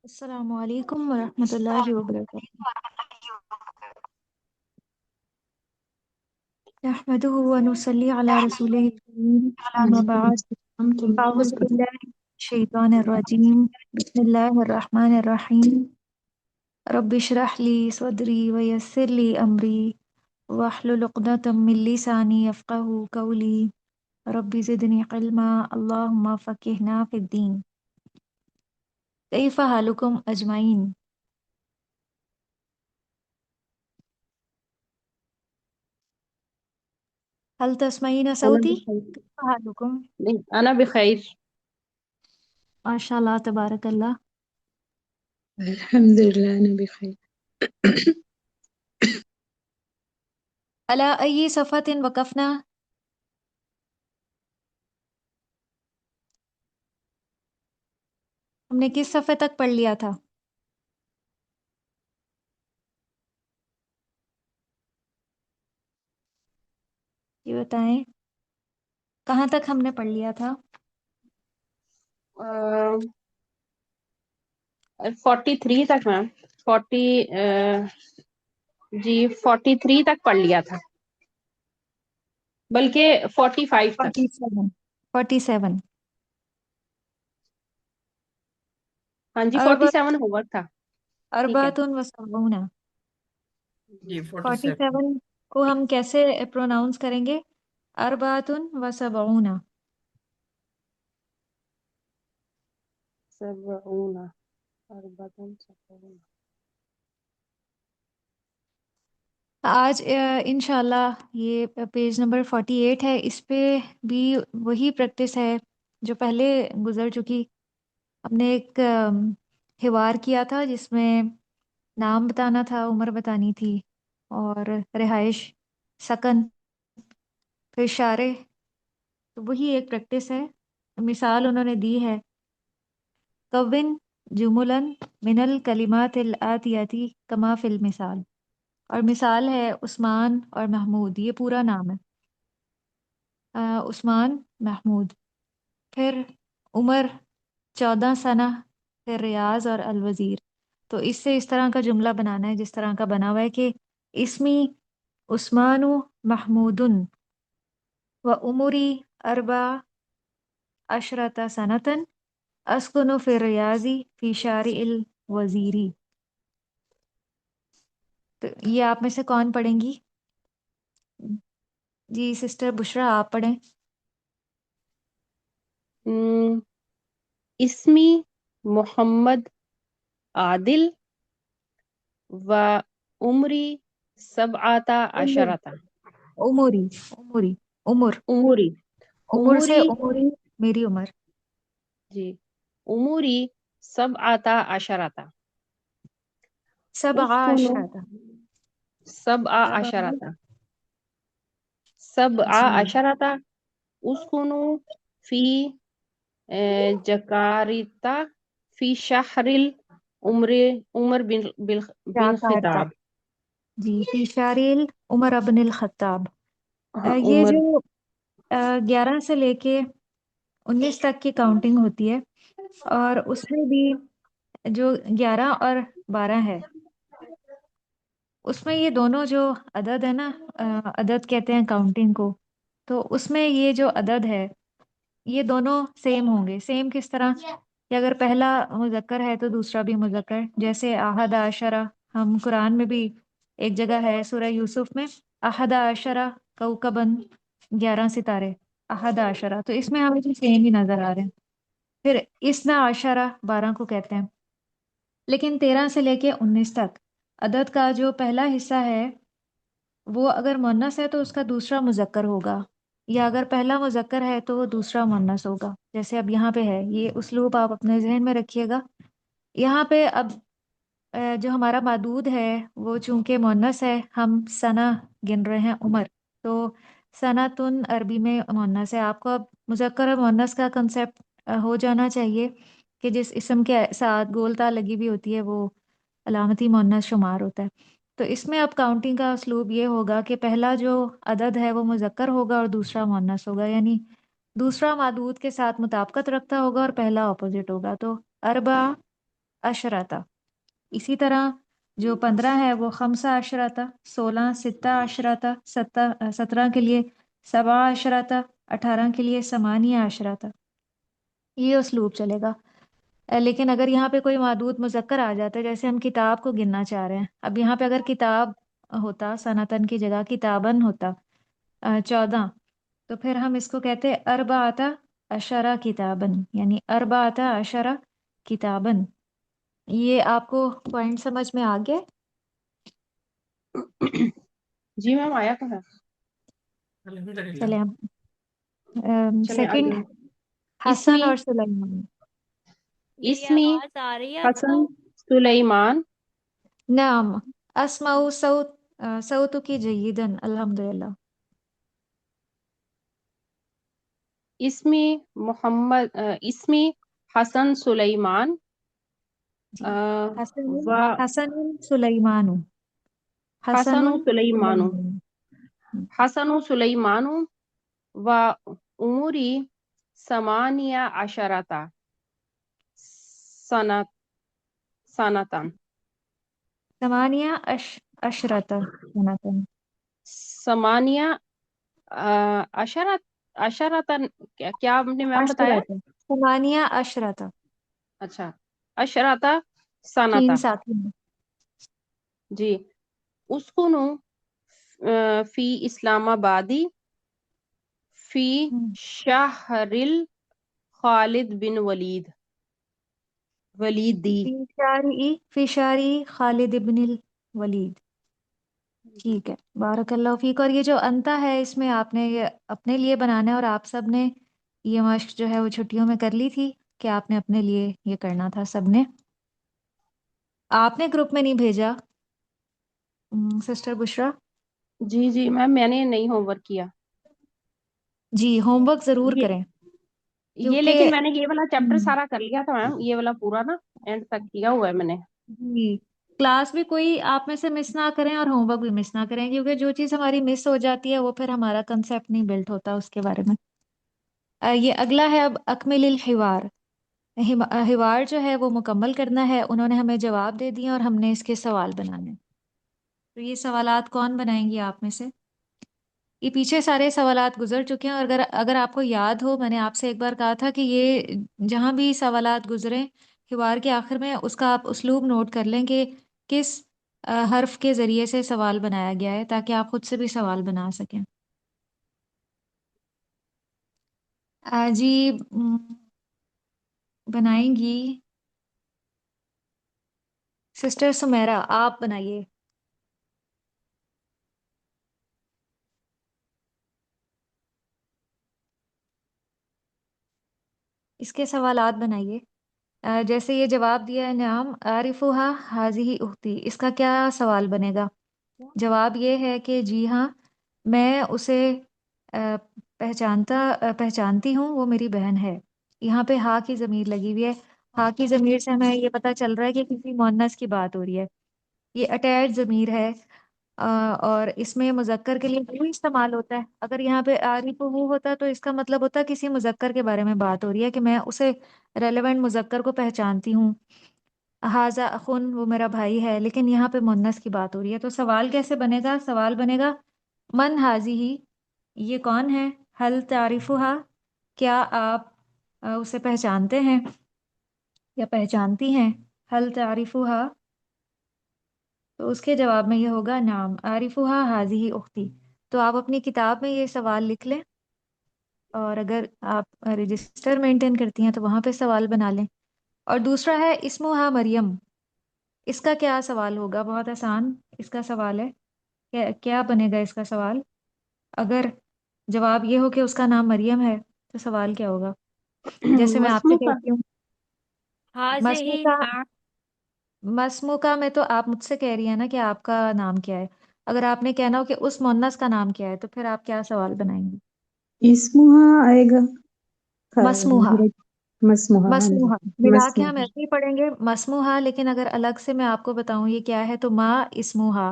السلام علیکم ورحمۃ اللہ وبرکاتہ۔ نحمده ونصلي على رسوله الكريم، أما بعد، أعوذ بالله من الشيطان الرجيم، بسم الله الرحمن الرحيم، رب اشرح لي صدري ويسر لي أمري واحلل عقدة من لساني يفقهوا قولي، رب زدني علما، اللهم فقهنا في الدين۔ كيف حالكم أجمعين؟ هل تسمعين أنا صوتي؟ بخير. كيف حالكم؟ أنا بخير. ما شاء الله تبارك الله۔ الحمد لله أنا بخير. على أي صفحة وقفنا؟ ہم نے کس صفحے تک پڑھ لیا تھا؟ یہ بتائیں کہاں تک ہم نے پڑھ لیا تھا؟ 43 تک میم 43 تک پڑھ لیا تھا، بلکہ 45 تک۔ 47 ہاں جی 47 ہوم ورک تھا۔ ٹھیک ہے اربعۃ و سبعون۔ جی 47 47 کو ہم کیسے پروناؤنس کریں گے؟ اربعۃ و سبعون۔ 70 74۔ آج انشاءاللہ یہ پیج نمبر 48 ہے، اس پہ بھی وہی پریکٹس ہے جو پہلے گزر چکی۔ ہم نے ایک حوار کیا تھا جس میں نام بتانا تھا، عمر بتانی تھی، اور رہائش، سکن، پھر اشارے۔ تو وہی ایک پریکٹس ہے۔ مثال انہوں نے دی ہے، کون جملن من الکلمات الآتیاتی کما فی المثال، اور مثال ہے عثمان اور محمود، یہ پورا نام ہے، عثمان محمود۔ پھر عمر 14 سنہ، پھر ریاض اور الوزیر۔ تو اس سے اس طرح کا جملہ بنانا ہے جس طرح کا بنا ہوا ہے کہ اسمی عثمان محمود و عمری 14 سنتن اسکن فی ریاضی فی شارع الوزیری۔ تو یہ آپ میں سے کون پڑھیں گی؟ جی سسٹر بشرا آپ پڑھیں۔ اسمی محمد عادل و عمری 17۔ عمری عمر عمری عمر سے عمری میری عمر۔ جی عمری 17۔ 17 17 اسکنو فی جکارتا فی شہر عمر بن خطاب۔ جی فی شارع عمر ابن الخطاب۔ یہ عمر جو 11 سے لے کے 19 تک کی کاؤنٹنگ ہوتی ہے، اور اس میں بھی جو 11 اور 12 ہے، اس میں یہ دونوں جو عدد ہے نا، عدد کہتے ہیں کاؤنٹنگ کو، تو اس میں یہ جو عدد ہے یہ دونوں سیم ہوں گے۔ سیم کس طرح کہ اگر پہلا مذکر ہے تو دوسرا بھی مذکر، جیسے احد عشرہ، ہم قرآن میں بھی ایک جگہ ہے سورہ یوسف میں، احد عشرہ کوکبن، 11 ستارے، احد عشرہ، تو اس میں ہمیں بھی سیم ہی نظر آ رہے ہیں۔ پھر اسنا عشرہ 12 کو کہتے ہیں، لیکن 13 سے لے کے 19 تک عدد کا جو پہلا حصہ ہے وہ اگر مؤنث ہے تو اس کا دوسرا مذکر ہوگا، یا اگر پہلا مذکر ہے تو وہ دوسرا مؤنث ہوگا. جیسے اب یہاں پہ ہے، یہ اسلوب آپ اپنے ذہن میں رکھیے گا. یہاں پہ اب جو ہمارا معدود ہے وہ چونکہ مؤنث ہے، ہم سنہ گن رہے ہیں عمر، تو سنتن عربی میں مؤنث ہے. آپ کو اب مذکر اور مؤنث کا کنسیپٹ ہو جانا چاہیے کہ جس اسم کے ساتھ گول تاء لگی ہوئی ہوتی ہے وہ علامتی مؤنث شمار ہوتا ہے. تو اس میں اب کاؤنٹنگ کا اسلوب یہ ہوگا کہ پہلا جو عدد ہے وہ مذکر ہوگا اور دوسرا مؤنث ہوگا، یعنی دوسرا معدود کے ساتھ مطابقت رکھتا ہوگا اور پہلا اپوزٹ ہوگا. تو اربع عشرۃ. اسی طرح جو 15 ہے وہ خمسہ عشرۃ، 16 ستہ عشرۃ، 17 کے لیے سبع عشرۃ، 18 کے لیے ثمانیہ عشرۃ. یہ اسلوب چلے گا. لیکن اگر یہاں پہ کوئی معدود مذکر آ جاتا ہے، جیسے ہم کتاب کو گننا چاہ رہے ہیں، اب یہاں پہ اگر کتاب ہوتا سنتن کی جگہ کتابن ہوتا 14، تو پھر ہم اس کو کہتے اربعۃ عشرہ کتابن، یعنی اربعۃ عشرہ کتابن. یہ آپ کو پوائنٹ سمجھ میں آ گیا؟ جی میم آیا تو ہے. الحمدللہ. چلے چلیں سیکنڈ، آگے. حسن اسمی اور سلیمان. میری اسمی آواز آ رہی ہے آپ حسن کو؟ سلیمان. نعم اسمع صوتك جيدا الحمد للہ. اسمی محمد اسمی حسن سلیمان. جی، آ، حسن و حسن سلیمان. حسن حسن سلیمان. سلیمان. حسن سلیمان و عمری ثمانیہ عشرۃ سنت سنتن. ثمانیہ عشرۃ سنۃ. ثمانیہ عشرت عشرتن. کیا آپ نے میم بتایا؟ عشرۃ، ثمانیہ عشرۃ. اچھا، عشرت تین سنتا. ساتھی ہیں. جی. اسکنو فی اسلام آبادی فی شہرل خالد بن ولیدی. فی شاری خالد ابن الولید. ٹھیک ہے، بارک اللہ فیک. اور یہ جو انتا ہے اس میں آپ نے یہ اپنے لیے بنانا ہے، اور آپ سب نے یہ مشق جو ہے وہ چھٹیوں میں کر لی تھی کہ آپ نے اپنے لیے یہ کرنا تھا. سب نے، آپ نے گروپ میں نہیں بھیجا سسٹر بشرا؟ جی جی میم میں نے نہیں ہوم ورک کیا. جی ہوم ورک ضرور یہ کریں یہ لیکن کیونکہ میں نے یہ والا چیپٹر سارا کر لیا تھا میم، یہ والا پورا نا اینڈ تک کیا ہوا ہے میں نے. جی کلاس بھی کوئی آپ میں سے مس نہ کریں اور ہوم ورک بھی مس نہ کریں، کیونکہ جو چیز ہماری مس ہو جاتی ہے وہ پھر ہمارا کنسیپٹ نہیں بلٹ ہوتا اس کے بارے میں. یہ اگلا ہے اب اکمل الحوار. حوار جو ہے وہ مکمل کرنا ہے. انہوں نے ہمیں جواب دے دیے اور ہم نے اس کے سوال بنانے. تو یہ سوالات کون بنائیں گی آپ میں سے؟ یہ پیچھے سارے سوالات گزر چکے ہیں، اور اگر آپ کو یاد ہو، میں نے آپ سے ایک بار کہا تھا کہ یہ جہاں بھی سوالات گزرے حوار کے آخر میں اس کا آپ اسلوب نوٹ کر لیں کہ کس حرف کے ذریعے سے سوال بنایا گیا ہے، تاکہ آپ خود سے بھی سوال بنا سکیں. جی بنائیں گی سسٹر سمیرا، آپ بنائیے. اس کے سوالات بنائیے. جیسے یہ جواب دیا ہے نعم عارفہا حاضی اختی، اس کا کیا سوال بنے گا؟ جواب یہ ہے کہ جی ہاں میں اسے پہچانتی ہوں، وہ میری بہن ہے. یہاں پہ ہا کی ضمیر لگی ہوئی ہے. ہا کی ضمیر سے ہمیں یہ پتہ چل رہا ہے کہ کسی مؤنث کی بات ہو رہی ہے. یہ اٹیچ ضمیر ہے، اور اس میں مذکر کے لیے وہ استعمال ہوتا ہے. اگر یہاں پہ عارف وہ ہوتا تو اس کا مطلب ہوتا ہے کسی مذکر کے بارے میں بات ہو رہی ہے کہ میں اسے ریلیونٹ مذکر کو پہچانتی ہوں. حاذا اخن، وہ میرا بھائی ہے. لیکن یہاں پہ مؤنث کی بات ہو رہی ہے، تو سوال کیسے بنے گا؟ سوال بنے گا من حاضی، یہ کون ہے؟ حل تعریفہا، کیا آپ اسے پہچانتے ہیں یا پہچانتی ہیں؟ حل تعریفہا، تو اس کے جواب میں یہ ہوگا نعم عارفہا حاضی اختی. تو آپ اپنی کتاب میں یہ سوال لکھ لیں، اور اگر آپ رجسٹر مینٹین کرتی ہیں تو وہاں پہ سوال بنا لیں. اور دوسرا ہے اسمہا مریم. اس کا کیا سوال ہوگا؟ بہت آسان اس کا سوال ہے. کیا بنے گا اس کا سوال؟ اگر جواب یہ ہو کہ اس کا نام مریم ہے تو سوال کیا ہوگا؟ جیسے میں آپ سے مسموکہ. کہتی ہوں هذه مسموکا. مسموکا میں تو آپ مجھ سے کہہ رہی ہیں نا کہ آپ کا نام کیا ہے. اگر آپ نے کہنا ہو کہ اس مونس کا نام کیا ہے تو پھر آپ کیا سوال بنائیں گے؟ اسمها آئے گا. مسموحا. مسموحا. ہاں جی. مسموحا ملا کے ہم مسموحا. ایسے ہی پڑھیں گے مسموحا، لیکن اگر الگ سے میں آپ کو بتاؤں یہ کیا ہے تو ما اسموحا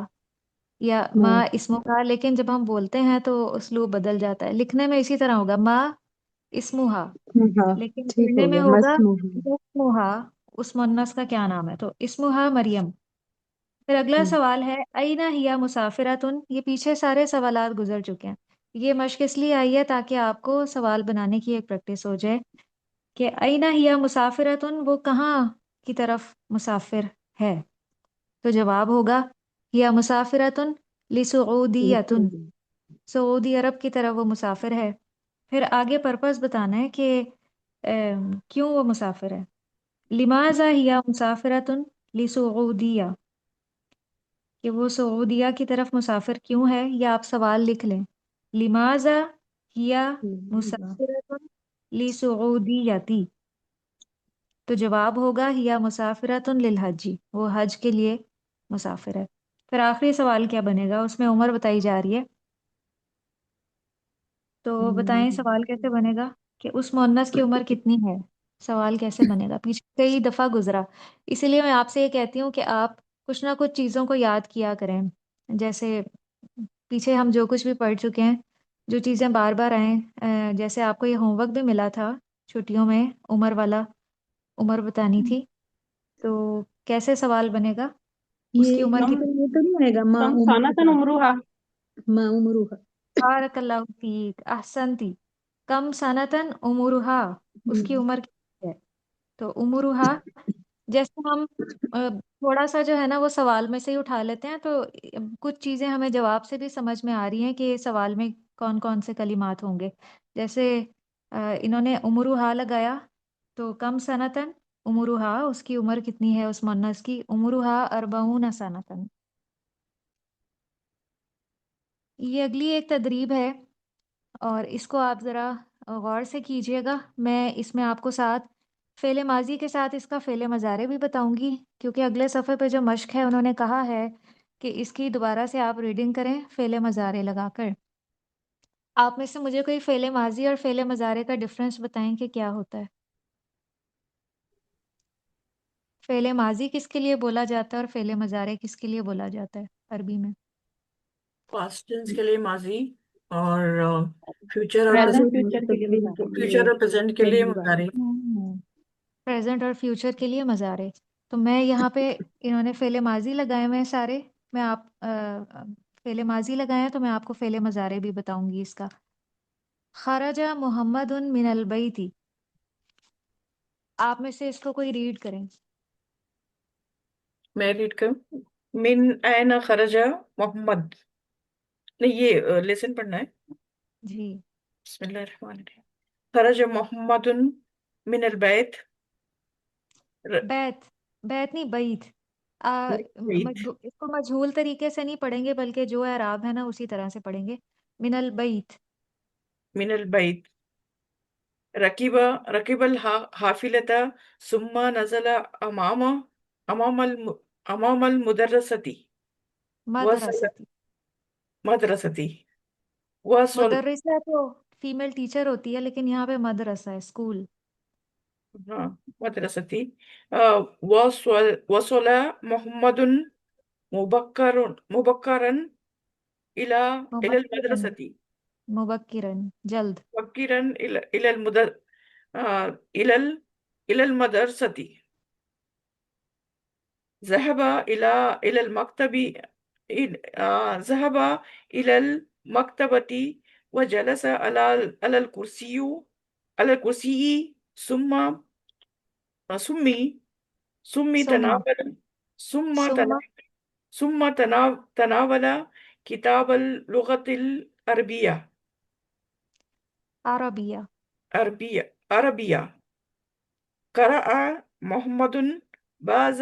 یا ما ہاں. اسمو کا. لیکن جب ہم بولتے ہیں تو اسلوب بدل جاتا ہے. لکھنے میں اسی طرح ہوگا ما اسموحا، ہاں لیکن ٹھیک پڑھنے ہو میں گیا. ہوگا مسموحا. اسموحا. اس مونس کا کیا نام ہے؟ تو اسموحا مریم. پھر اگلا سوال ہے اینا ہیا مسافراتن. یہ پیچھے سارے سوالات گزر چکے ہیں. یہ مشق اس لیے آئی ہے تاکہ آپ کو سوال بنانے کی ایک پریکٹس ہو جائے کہ اینا ہیا مسافراتن، وہ کہاں کی طرف مسافر ہے. تو جواب ہوگا ہیا مسافراتن لسعودیتن. سعودی عرب کی طرف وہ مسافر ہے. پھر آگے پرپس بتانا ہے کہ کیوں وہ مسافر ہے. لماذا ہیا مسافراتن لسعودیہ، کہ وہ سعودیہ کی طرف مسافر کیوں ہے. یا آپ سوال لکھ لیں لماذا ہیا مسافرۃ لسعودیتی. تو جواب ہوگا ہیا مسافرۃ للحج، وہ حج کے لیے مسافر ہے. پھر آخری سوال کیا بنے گا؟ اس میں عمر بتائی جا رہی ہے. تو بتائیں سوال کیسے بنے گا کہ اس مونس کی عمر کتنی ہے. سوال کیسے بنے گا؟ پیچھے کئی دفعہ گزرا، اسی لیے میں آپ سے یہ کہتی ہوں کہ آپ کچھ نہ کچھ چیزوں کو یاد کیا کریں. جیسے پیچھے ہم جو کچھ بھی پڑھ چکے ہیں، جو چیزیں بار بار آئیں، جیسے آپ کو یہ ہوم ورک بھی ملا تھا چھٹیوں میں، عمر والا، عمر بتانی تھی. تو کیسے سوال بنے گا؟ اس کی عمر یہ کتنی؟ تو نہیں آئے گا. ما کم سنتن عمرها. عمرها. ما عمرها. بارک اللہ فیک، احسنتی. کم سنتن عمرہا، اس کی عمر کتنی ہے. تو عمرہا جیسے ہم تھوڑا سا جو ہے نا وہ سوال میں سے ہی اٹھا لیتے ہیں، تو کچھ چیزیں ہمیں جواب سے بھی سمجھ میں آ رہی ہیں کہ سوال میں کون کون سے کلمات ہوں گے. جیسے انہوں نے عمرہا لگایا، تو کم سنتن عمرہا، اس کی عمر کتنی ہے اس مونس کی. عمرہا اربعون سنتن. یہ اگلی ایک تدریب ہے اور اس کو آپ ذرا غور سے کیجئے گا. میں اس میں آپ کو ساتھ فعل ماضی کے ساتھ اس کا فعل مضارع بھی بتاؤں گی، کیونکہ اگلے صفحے پہ جو مشق ہے انہوں نے کہا ہے کہ اس کی دوبارہ سے آپ ریڈنگ کریں فعل مضارع لگا کر. آپ میں سے مجھے کوئی فعل ماضی اور فعل مضارع کا ڈفرنس بتائیں کہ کیا ہوتا ہے. فعل ماضی کس کے لیے بولا جاتا ہے اور فعل مضارع کس کے لیے بولا جاتا ہے عربی میں؟ پاسٹ ٹینس کے لیے ماضی، اور فیوچر اور پریزنٹ فیوچر کے لیے بتا. فیوچر اور پریزنٹ کے لیے مضارع. پریزنٹ اور فیوچر کے لیے مضارع. تو میں یہاں پہ انہوں نے فعل ماضی لگائے ہوئے ہیں سارے. میں آپ فعل ماضی لگائے ہیں تو میں آپ کو فعل مضارع بھی بتاؤں گی اس کا. خرج محمد من البیت. آپ میں سے اس کو کوئی ریڈ کریں. میں ریڈ کروں. من این خرج محمد. نہیں، یہ لیسن پڑھنا ہے. جی. بسم اللہ الرحمن الرحیم. خرج محمد من البیت. بیت، بیت نہیں بیت. بیت. اس کو مجہول طریقے سے نہیں پڑھیں گے بلکہ جو اعراب ہے نا اسی طرح سے پڑھیں گے. من البیت. من البیت. رکب الحافلة ثم نزل امام المدرسة. وصل مدرستی. مدرستي. وصل. مدرسہ تو فیمیل ٹیچر ہوتی ہے، لیکن یہاں پہ مدرسہ ہے، اسکول. ہاں، مدرستي. وصل محمد مبكرا إلى مبکرن، المدرسة. مبکرن جلد. مبكرا إلى المدرسة. ذهب إلى المكتب. ذهب إلى المكتبة وجلس على الكرسي. سمي ثم تناول. ثم ثم تناول تناول كتاب اللغة العربية. عربیہ. عربية. قرأ محمد بعض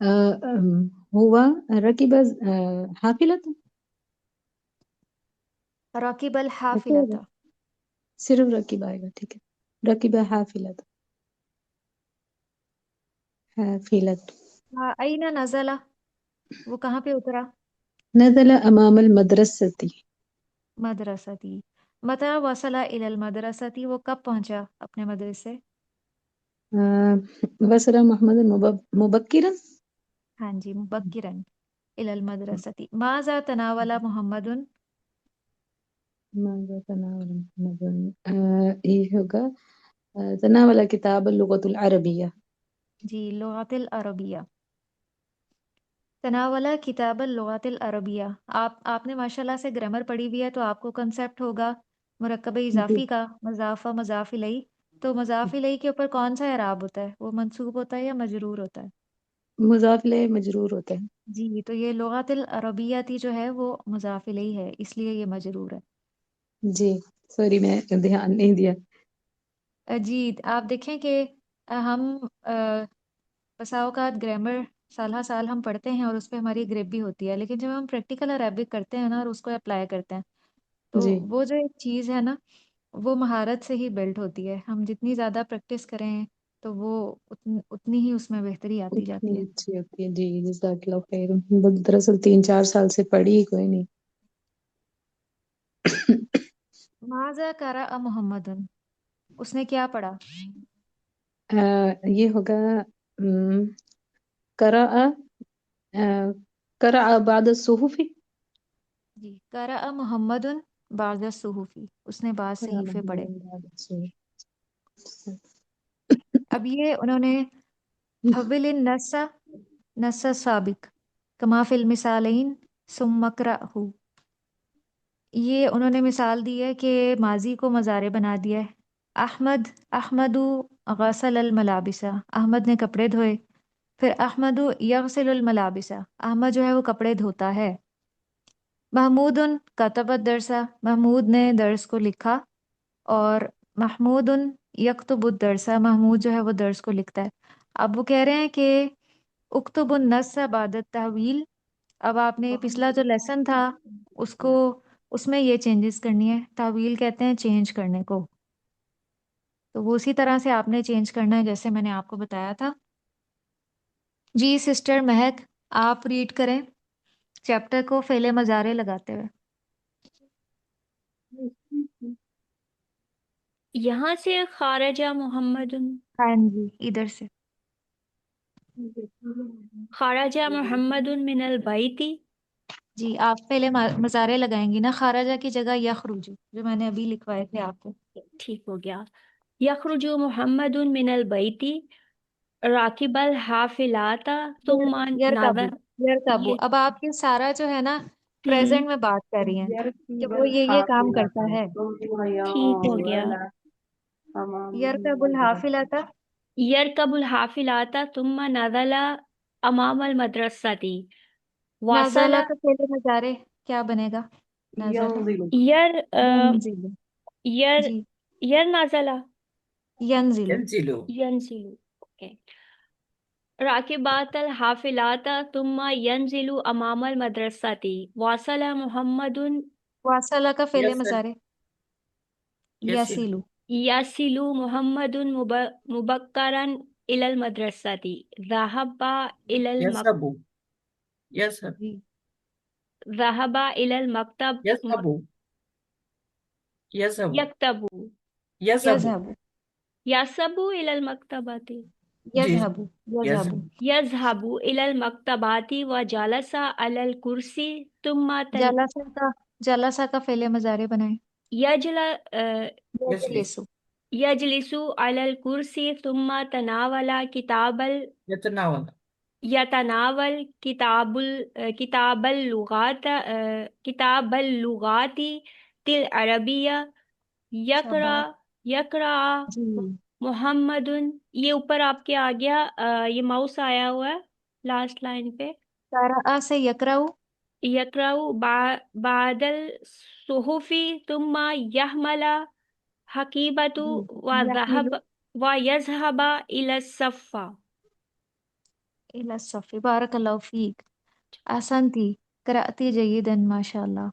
هو ركب حافلة. راكب ایسے ہوگا، الحافلة. صرف رکب آئے گا، ٹھیک ہے، رکب حافلة. حافلة. أين نزل؟ وہ کہاں پہ اترا؟ نزل أمام المدرسة. مدرستی. متى وصل إلى المدرسة؟ وہ کب پہنچا اپنے مدرسے؟ وصل محمد مبكرا. ہاں جی، مبکرا إلى المدرسة. ماذا تناول محمد؟ ماذا تناول محمد؟ یہ ہوگا تناول کتاب اللغة العربية. جی، لغت العربیہ. تناولا کتاب اللغات العربیہ. آپ نے ماشاءاللہ سے گرامر پڑھی ہوئی ہے، تو آپ کو کنسیپٹ ہوگا مرکب جی، اضافی کا، مضاف و مضاف الیہ. تو مضاف الیہ کے اوپر کون سا اعراب ہوتا ہے؟ وہ منصوب ہوتا ہے یا مجرور ہوتا ہے؟ مضاف الیہ مجرور ہوتا ہے. جی، تو یہ لغات العربیہ تھی جو ہے وہ مضاف الیہ ہے، اس لیے یہ مجرور ہے. جی سوری، میں دھیان نہیں دیا. جی، آپ دیکھیں کہ ہم بسا اوقات گرامر سال ہر سال ہم پڑھتے ہیں اور اس پہ ہماری گریپ بھی ہوتی ہے، لیکن جب ہم پریکٹیکل عربک کرتے ہیں نا اور اس کو اپلائی کرتے ہیں، تو جی وہ جو ایک چیز ہے نا، وہ مہارت سے ہی بلڈ ہوتی ہے. ہم جتنی زیادہ پریکٹس کریں تو وہ اتنی ہی اس میں بہتری آتی جاتی اتنی ہے. اچھی ہوتی ہے. جی جزاک اللہ خیر. دراصل 3-4 سال سے پڑھی ہی کوئی نہیں. ماذا قرأ محمد؟ اس نے کیا پڑھا؟ یہ ہوگا قرأ قرأ بعد الصحف. جی، قرأ محمد بعض الصحف. اس نے بعض قرأ صحیفے پڑھے. محمد بعد الصحف. اب یہ انہوں نے حول النص نص سابق کما فی المثالین ثم اقرأہ. یہ انہوں نے مثال دی ہے کہ ماضی کو مضارع بنا دیا ہے. احمد غسل الملابس. احمد نے کپڑے دھوئے. پھر احمد یغسل الملابس. احمد جو ہے وہ کپڑے دھوتا ہے. محمود کتب الدرس. محمود نے درس کو لکھا. اور محمود یکتب الدرس. محمود جو ہے وہ درس کو لکھتا ہے. اب وہ کہہ رہے ہیں کہ اکتب النص بعد التحویل. اب آپ نے پچھلا جو لیسن تھا اس میں یہ چینجز کرنی ہے. تحویل کہتے ہیں چینج کرنے کو، تو وہ اسی طرح سے آپ نے چینج کرنا ہے جیسے میں نے آپ کو بتایا تھا. جی سسٹر مہک، آپ ریڈ کریں چیپٹر کو فعل مضارع لگاتے ہوئے. یہاں سے خارجہ محمد. ہاں جی، ادھر سے. خارجہ محمد من البیت. جی، آپ پہلے مضارع لگائیں گی نا، خارجہ کی جگہ یخرج جو میں نے ابھی لکھوائے تھے آپ کو. ٹھیک ہو گیا. یخرج محمد من البیت راکب الحافلات ثم یرکبو. نظر. یرکبو، یہ اب آپ یہ سارا جو ہے نا ہم، پریزنٹ میں بات کر رہی ہیں کہ يركب وہ یہ کام الحافلة کرتا ہے. ثم ٹھیک ہو گیا. ينزل أمام یرکب الحافلۃ. یرکب الحافلات ثم نزل امام المدرسة. واصل. نازلہ کا فعل مضارع کیا بنے گا؟ نازلہ. ينزل یر ینزل. یر جی، یر نازلہ. ینزل. ينزل. ینزل. اوکے. راکبات الحافلات ثم ينزل امام المدرسة. واصل محمد واصلہ کا فعل يصل. مضارع يصل. یسیلو. يصل محمد مبكرا إلى المدرسة. ذهب إلى يذهب. يذهب. جی، ذهب إلى المكتب. يذهب. يذهب. يكتب. يذهب. یذهب. يذهب إلى المكتبة. جی یذهب. یذهب. يذهب. يذهب إلى المكتبات وجلس على الكرسي ثم جلسہ کا فعل مضارع بنائیں. يجل يجلس. یجلسو. يجلس على الكرسي ثم تناول يتناول. يتناول كتاب اللغات كتاب اللغات العربية. شاباش. يقرأ جی، محمد. یہ اوپر آپ کے آ گیا، یہ ماؤس آیا ہوا ہے لاسٹ لائن پہ. قرأ سے یقرأ. يقرأ بعد الصحف ثم يحمل حقيبة یحمل. ويذهب إلى الصف. إلى الصف بارك الله فيك أحسنتي قرأتي جيدا ما شاء الله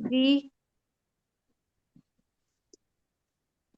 جی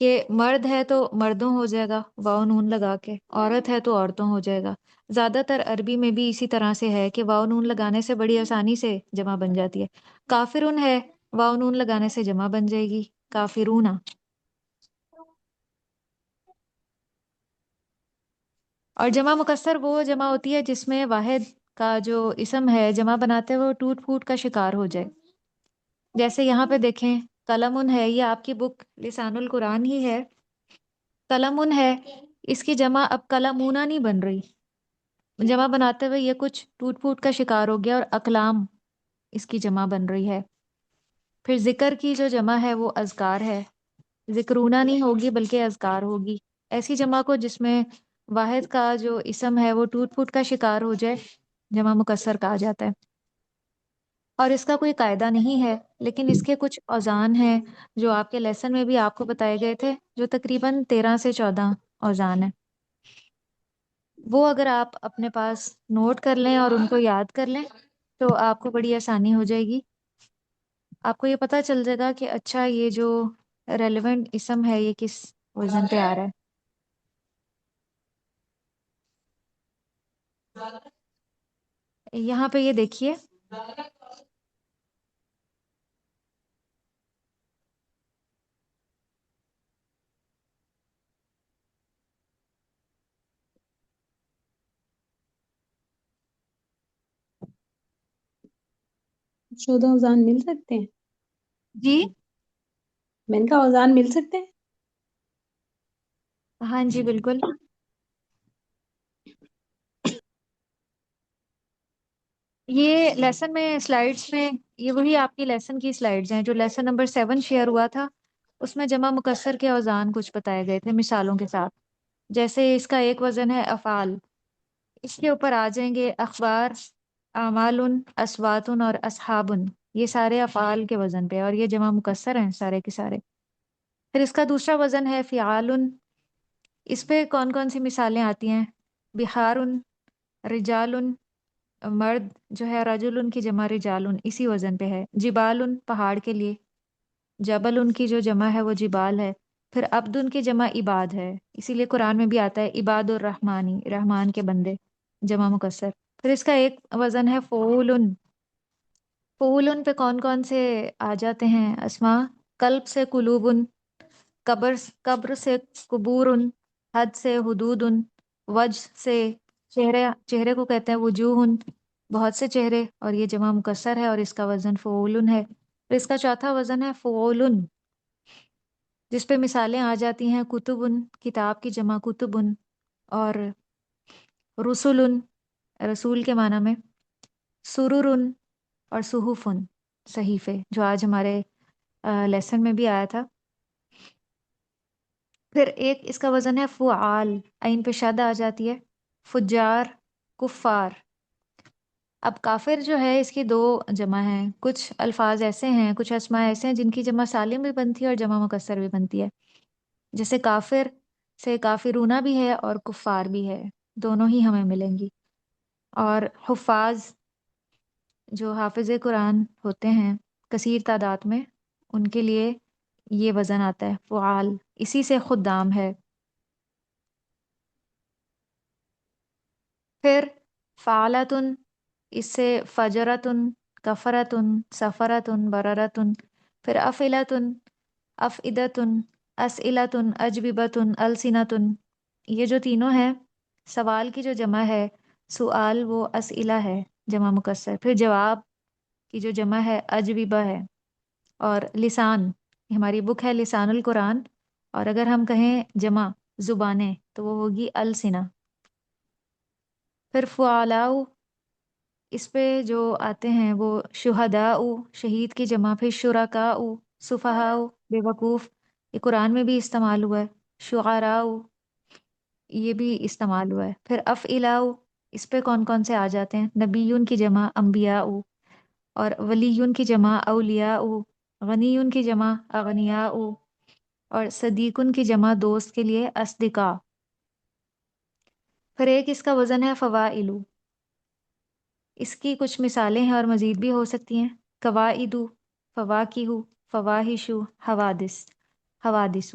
کہ مرد ہے تو مردوں ہو جائے گا واو نون لگا کے، عورت ہے تو عورتوں ہو جائے گا۔ زیادہ تر عربی میں بھی اسی طرح سے ہے کہ واو نون لگانے سے بڑی آسانی سے جمع بن جاتی ہے۔ کافرون ہے، واو نون لگانے سے جمع بن جائے گی کافرونا۔ اور جمع مکسر وہ جمع ہوتی ہے جس میں واحد کا جو اسم ہے جمع بناتے ہوئے وہ ٹوٹ پھوٹ کا شکار ہو جائے۔ جیسے یہاں پہ دیکھیں قلمن ہے، یہ آپ کی بک لسان القرآن ہی ہے، قلمن ہے، اس کی جمع اب قلمونا نہیں بن رہی، جمع بناتے ہوئے یہ کچھ ٹوٹ پھوٹ کا شکار ہو گیا اور اقلام اس کی جمع بن رہی ہے۔ پھر ذکر کی جو جمع ہے وہ اذکار ہے، ذکرونا نہیں ہوگی بلکہ اذکار ہوگی۔ ایسی جمع کو جس میں واحد کا جو اسم ہے وہ ٹوٹ پھوٹ کا شکار ہو جائے جمع مکسر کہا جاتا ہے۔ اور اس کا کوئی قاعدہ نہیں ہے، لیکن اس کے کچھ اوزان ہیں جو آپ کے لیسن میں بھی آپ کو بتائے گئے تھے، جو تقریباً 13 سے 14 اوزان ہیں۔ وہ اگر آپ اپنے پاس نوٹ کر لیں اور ان کو یاد کر لیں تو آپ کو بڑی آسانی ہو جائے گی۔ آپ کو یہ پتہ چل جائے گا کہ اچھا یہ جو ریلیونٹ اسم ہے یہ کس وزن پہ آ رہا ہے۔ یہاں پہ یہ دیکھیے، شودہ اوزان مل سکتے ہیں؟ جی میں نے کہا اوزان مل سکتے ہیں؟ ہاں جی بالکل۔ یہ لیسن میں سلائیڈز میں، یہ وہی آپ کی لیسن کی سلائیڈز ہیں جو لیسن نمبر 7 شیئر ہوا تھا، اس میں جمع مکسر کے اوزان کچھ بتائے گئے تھے مثالوں کے ساتھ۔ جیسے اس کا ایک وزن ہے افعال، اس کے اوپر آ جائیں گے اخبار، اعمال، اسوات اور اصحاب، یہ سارے افعال کے وزن پہ اور یہ جمع مکسر ہیں سارے کے سارے۔ پھر اس کا دوسرا وزن ہے فعال، اس پہ کون کون سی مثالیں آتی ہیں؟ بحار، رجال، مرد جو ہے رجل کی جمع رجال اسی وزن پہ ہے۔ جبال پہاڑ کے لیے، جبل ان کی جو جمع ہے وہ جبال ہے۔ پھر عبد ان کی جمع عباد ہے، اسی لیے قرآن میں بھی آتا ہے عباد الرحمانی، رحمان کے بندے، جمع مکسر۔ پھر اس کا ایک وزن ہے فعول، فعول پہ کون کون سے آ جاتے ہیں اسما؟ قلب سے قلوب، قبر سے قبور، حد سے حدود، وجہ سے چہرے کو کہتے ہیں وجوہ، بہت سے چہرے، اور یہ جمع مکسر ہے اور اس کا وزن فعول ہے۔ پھر اس کا چوتھا وزن ہے فعول، جس پہ مثالیں آ جاتی ہیں کتب، کتاب کی جمع کتب، اور رسول، رسول کے معنی میں، سرور اور صحف، صحیفے، جو آج ہمارے لیسن میں بھی آیا تھا۔ پھر ایک اس کا وزن ہے فعال، عین پہ شد آ جاتی ہے، فجار، کفار۔ اب کافر جو ہے اس کی دو جمع ہیں، کچھ الفاظ ایسے ہیں، کچھ اسماء ایسے ہیں جن کی جمع سالم بھی بنتی ہے اور جمع مکسر بھی بنتی ہے، جیسے کافر سے کافرونہ بھی ہے اور کفار بھی ہے، دونوں ہی ہمیں ملیں گی۔ اور حفاظ جو حافظ قرآن ہوتے ہیں کثیر تعداد میں، ان کے لیے یہ وزن آتا ہے فعال، اسی سے خدام ہے۔ پھر فعالتن، اس سے فجرتن، کفرتن، سفرتن، بررتن۔ پھر افعلتن، افعدتن، اسئلتن، اجوبتن، السنتن، یہ جو تینوں ہیں، سوال کی جو جمع ہے سؤال وہ اسئلہ ہے جمع مکسر۔ پھر جواب کی جو جمع ہے اجوبہ ہے۔ اور لسان، ہماری بک ہے لسان القرآن، اور اگر ہم کہیں جمع زبانیں تو وہ ہوگی السنہ۔ پھر فعلاء، اس پہ جو آتے ہیں وہ شہداء، شہید کی جمع۔ پھر شرکاء، سفہاء، بے وقوف، یہ قرآن میں بھی استعمال ہوا ہے۔ شعراء، یہ بھی استعمال ہوا ہے۔ پھر افعلاء، اس پہ کون کون سے آ جاتے ہیں؟ نبیون کی جمع انبیاء، اور ولیون کی جمع اولیاء، غنیون کی جمع اغنیاء، اور صدیقن کی جمع دوست کے لیے اصدقاء۔ پھر ایک اس کا وزن ہے فوائل، اس کی کچھ مثالیں ہیں اور مزید بھی ہو سکتی ہیں۔ قواعد، فواکہ، فواحش، حوادث، حوادث۔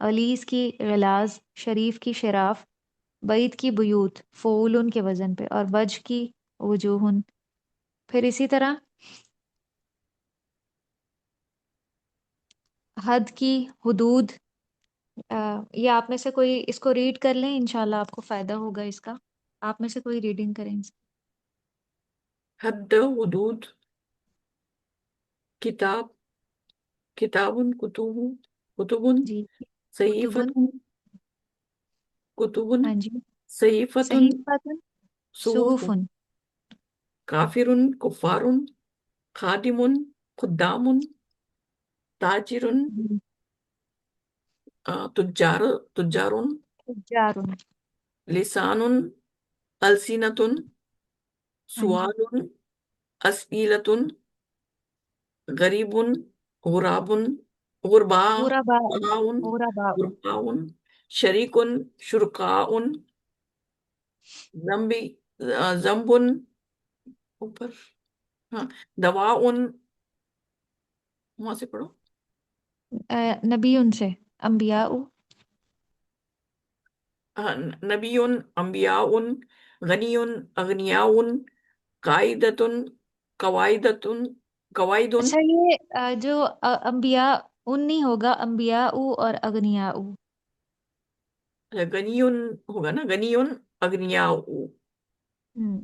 غلیظ کی غلاظ، شریف کی شراف، بعید کی بیوت فعولن کے وزن پہ، اور وجہ کی وجوہن. پھر اسی طرح حد کی حدود. یہ آپ میں سے کوئی اس کو ریڈ کر لیں، انشاءاللہ آپ کو فائدہ ہوگا اس کا. آپ میں سے کوئی ریڈنگ کریں اس کی. حد، حدود، کتاب، کتاب، کتب، کتب، جی. صحیفت، کتبن. کتب، ہاں جی. صحیفت، صحیفتن. صحف، صحفن. کافر، کفار، خادم، خدام، تاجر، جی. تجار، تجار، تجارن. لسان، السنة، ہاں جی. سوال، اسئلة، غریب، غراب، غرباء، غرباء. غرباء، غرباء. غرباء، شریک، شرکاء، ذنبی، ذنب، اوپر، ہاں، دواء، وہاں سے پڑھو. نبی ان سے. انبیاء. نبی، انبیاء، غنی، اغنیاء، قائدۃ، قواعدۃ، قواعد. اچھا یہ جو انبیاء ان نہیں ہوگا، انبیاء اور اغنیاء. غنی ہوگا نا، غنی، اغنیاء، ہم،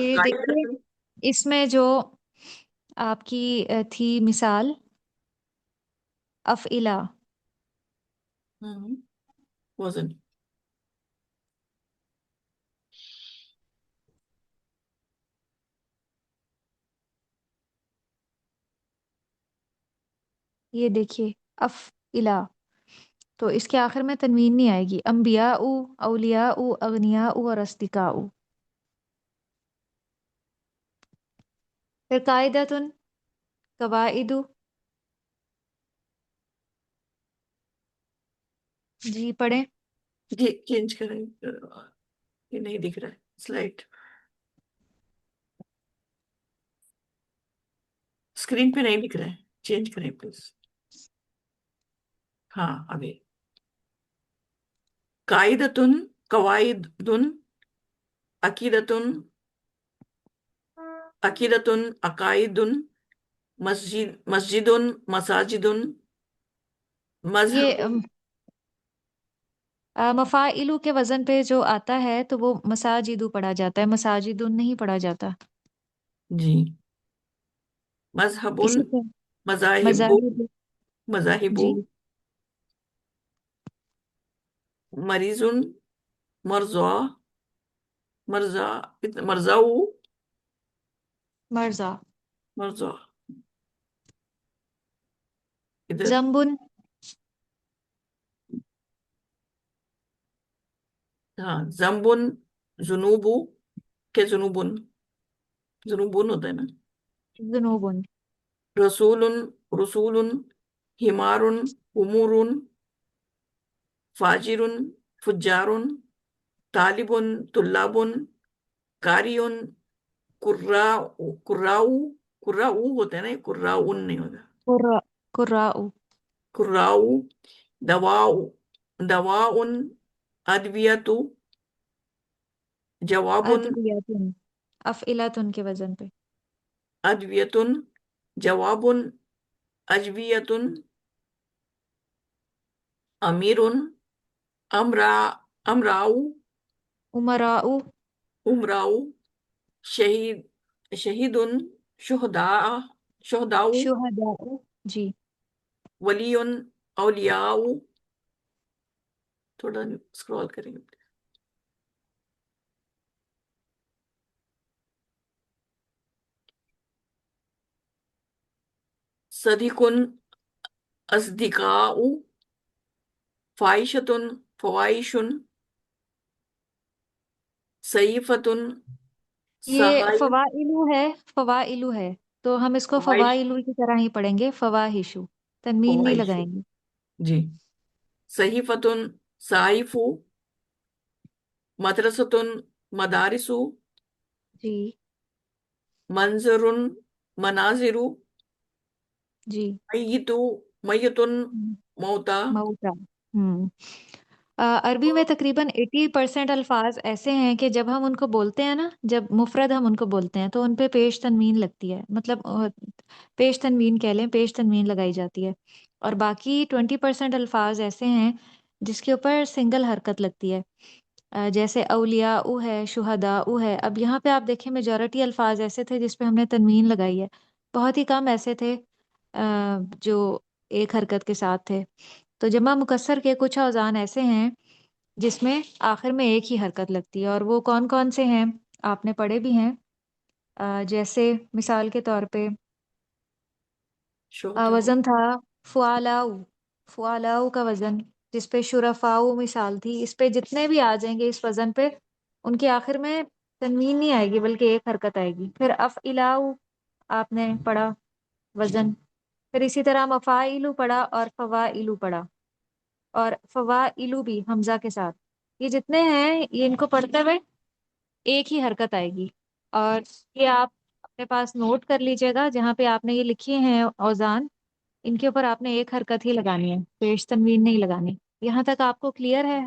یہ دیکھیے قائدۃ. اس میں جو آپ کی تھی مثال افعلا. وزن. یہ دیکھیے افعلا، تو اس کے آخر میں تنوین نہیں آئے گی. انبیاء، اولیاء، اغنیاء اور اصدقاء. پھر قاعدتن، قواعد. جی پڑھیں. جی چینج کریں، یہ نہیں دکھ رہا ہے سلائڈ، اسکرین پہ نہیں دکھ رہا ہے، چینج کریں پلیز. ہاں ابھی. قاعدۃ، قواعد، عقیدۃ، عقیدۃ، عقائد، مسجد، مساجد، یہ مذہب. مفاعلو کے وزن پہ جو آتا ہے تو وہ مساجدو پڑھا جاتا ہے، مساجدن نہیں پڑھا جاتا. جی. مذہب، اسی طرح مذاہب، مذاہب. مذاہب. جی. مریض، مرضع، مرضع، مرضع، مرزا. مرضع. ادھر زمبن. ہاں، ذنب، ذنوب، کے ذنوبن، ذنوبن ہوتا ہے نا. ذنوبن. رسول، رسول، حمار، امور، فاجر، فجار، طالب، طلاب، قاری، قراء، قراء، قراء ہوتا ہے نا، قراء نہیں ہوتا. قراء. قراء. قراء، دواء، دواء، ادویت، جواب، ادویتن. افعلاتن کے وزن پہ. ادویت، جواب، اجویت، امیر، امرا، امراؤ، امراء. امراؤ، شہید، شہید، شہداء، شہداء، شہداء. جی. ولی، اولیاء. تھوڑا اسکرول کریں گے. صدیق، اصدقاء، فاحشۃ، فواحش، صحیفۃ، یہ صحائف، فوائلو ہے. فوائلو ہے تو ہم اس کو فواحش، فوائلو کی طرح ہی پڑھیں گے. فواہشو تنوین نہیں فواحش. لگائیں گے. جی. صحیفۃ، صحائف، مدرسۃ، مدارس، جی. منظر، مناظر، جی. میت، میت، موتا. موتا. عربی میں تقریباً 80% الفاظ ایسے ہیں کہ جب ہم ان کو بولتے ہیں نا، جب مفرد ہم ان کو بولتے ہیں تو ان پہ پیش تنوین لگتی ہے، مطلب پیش تنوین کہہ لیں، پیش تنوین لگائی جاتی ہے. اور باقی 20% الفاظ ایسے ہیں جس کے اوپر سنگل حرکت لگتی ہے، جیسے اولیاء ہے، شہداء ہے. اب یہاں پہ آپ دیکھیں میجورٹی الفاظ ایسے تھے جس پہ ہم نے تنوین لگائی ہے، بہت ہی کم ایسے تھے جو ایک حرکت کے ساتھ تھے. تو جمع مکسر کے کچھ اوزان ایسے ہیں جس میں آخر میں ایک ہی حرکت لگتی ہے، اور وہ کون کون سے ہیں آپ نے پڑھے بھی ہیں. جیسے مثال کے طور پہ شہدا. وزن تھا فعلاؤ، فعلاؤ کا وزن، جس پہ شرفاؤ مثال تھی. اس پہ جتنے بھی آ جائیں گے اس وزن پہ، ان کے آخر میں تنوین نہیں آئے گی بلکہ ایک حرکت آئے گی. پھر افعلاؤ آپ نے پڑھا وزن، پھر اسی طرح مفاعلو پڑھا اور فواعلو پڑھا، اور فواعلو بھی حمزہ کے ساتھ. یہ جتنے ہیں یہ ان کو پڑھتے ہوئے ایک ہی حرکت آئے گی. اور یہ آپ اپنے پاس نوٹ کر لیجئے گا، جہاں پہ آپ نے یہ لکھی ہیں اوزان، ان کے اوپر آپ نے ایک حرکت ہی لگانی ہے، پیش تنوین نہیں لگانی. یہاں تک آپ کو کلیئر ہے؟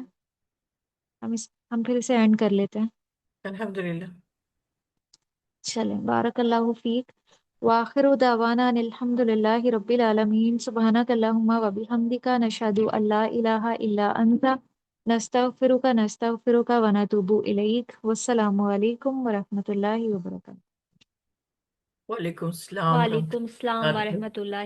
ہم پھر اسے اینڈ کر لیتے ہیں. الحمدللہ. چلیں، بارک اللہ فیک. وآخر دعوانا ان الحمد للہ رب العالمین. سبحانک اللہم و بحمدک، نشہد ان لا الہ الا انت، نستغفرک و نتوب الیک. والسلام علیکم ورحمۃ اللہ وبرکاتہ. وعلیکم السلام ورحمۃ وعلیکم السلام اللہ. ورحمۃ اللہ